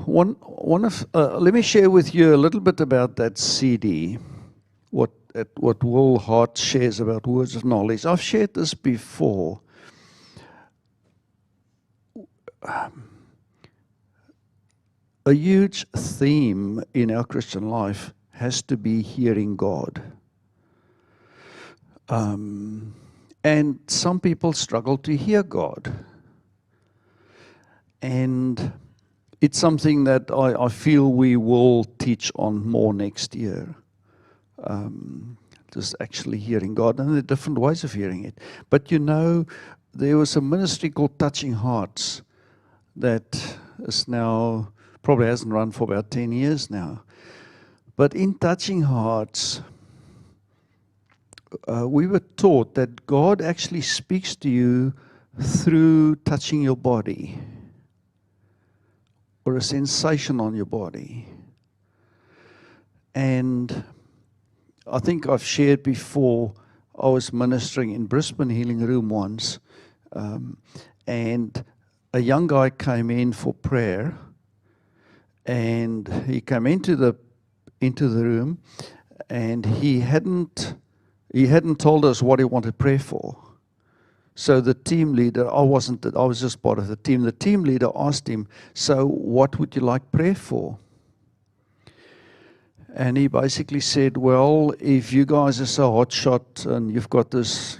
Let me share with you a little bit about that CD. What Will Hart shares about words of knowledge. I've shared this before. A huge theme in our Christian life has to be hearing God. And some people struggle to hear God. And it's something that I feel we will teach on more next year. Just actually hearing God, and there are different ways of hearing it. But you know, there was a ministry called Touching Hearts that is now, probably hasn't run for about 10 years now. But in Touching Hearts, we were taught that God actually speaks to you through touching your body or a sensation on your body. And I think I've shared before, I was ministering in Redlands Healing Room once, and a young guy came in for prayer, and he came into the room, and he hadn't told us what he wanted prayer for. So the team leader, I was just part of the team. The team leader asked him, "So what would you like prayer for?" And he basically said, "Well, if you guys are so hotshot and you've got this,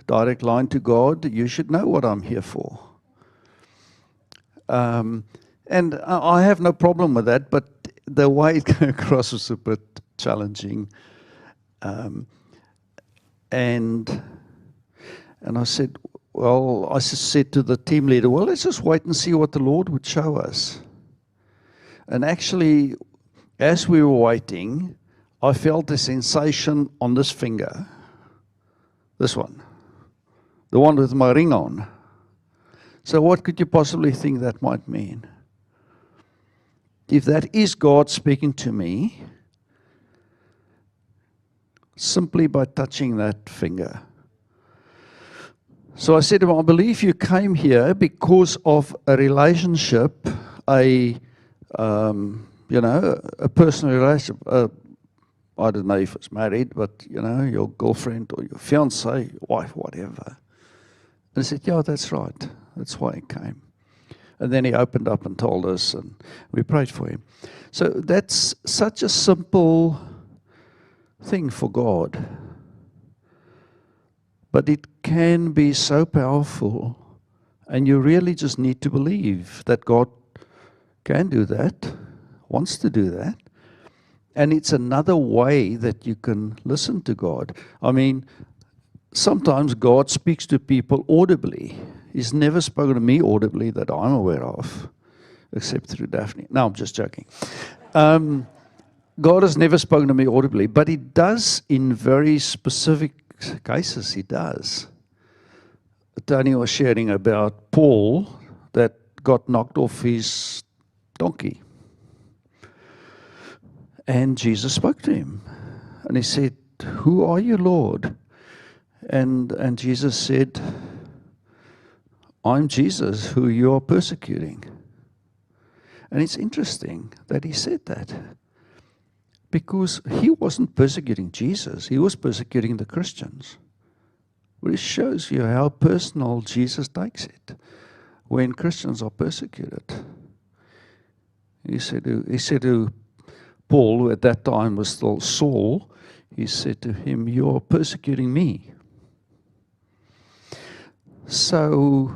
direct line to God, you should know what I'm here for." And I have no problem with that, but the way it came across was a bit challenging. And I said, I said to the team leader, "Well, let's just wait and see what the Lord would show us." And actually, as we were waiting, I felt a sensation on this finger. This one. The one with my ring on. So what could you possibly think that might mean? If that is God speaking to me, simply by touching that finger. So I said to him, "I believe you came here because of a relationship, a personal relationship. I don't know if it's married, but, your girlfriend or your fiance, your wife, whatever." And I said, "Yeah, that's right. That's why he came." And then he opened up and told us, and we prayed for him. So that's such a simple thing for God. But it can be so powerful, and you really just need to believe that God can do that, wants to do that. And it's another way that you can listen to God. I mean, sometimes God speaks to people audibly. He's never spoken to me audibly that I'm aware of, except through Daphne. No, I'm just joking. God has never spoken to me audibly, but He does in very specific cases. He does. Tony was sharing about Paul that got knocked off his donkey. And Jesus spoke to him. And he said, "Who are you, Lord?" And Jesus said, "I'm Jesus, who you are persecuting." And it's interesting that he said that, because he wasn't persecuting Jesus, he was persecuting the Christians. But it shows you how personal Jesus takes it when Christians are persecuted. He said to Paul, who at that time was still Saul, he said to him, "You are persecuting me." So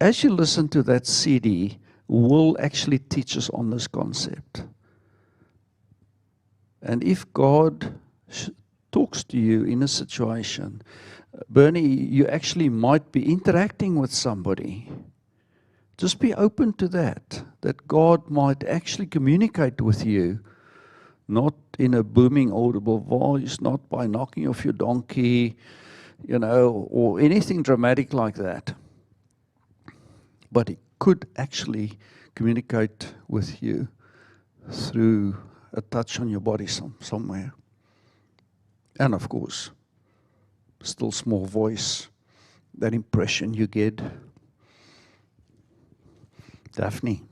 as you listen to that CD, will actually teach us on this concept. And if God talks to you in a situation, Bernie, you actually might be interacting with somebody. Just be open to that God might actually communicate with you, not in a booming, audible voice, not by knocking off your donkey, or anything dramatic like that. But He could actually communicate with you through a touch on your body somewhere. And of course, still small voice, that impression you get. Daphne.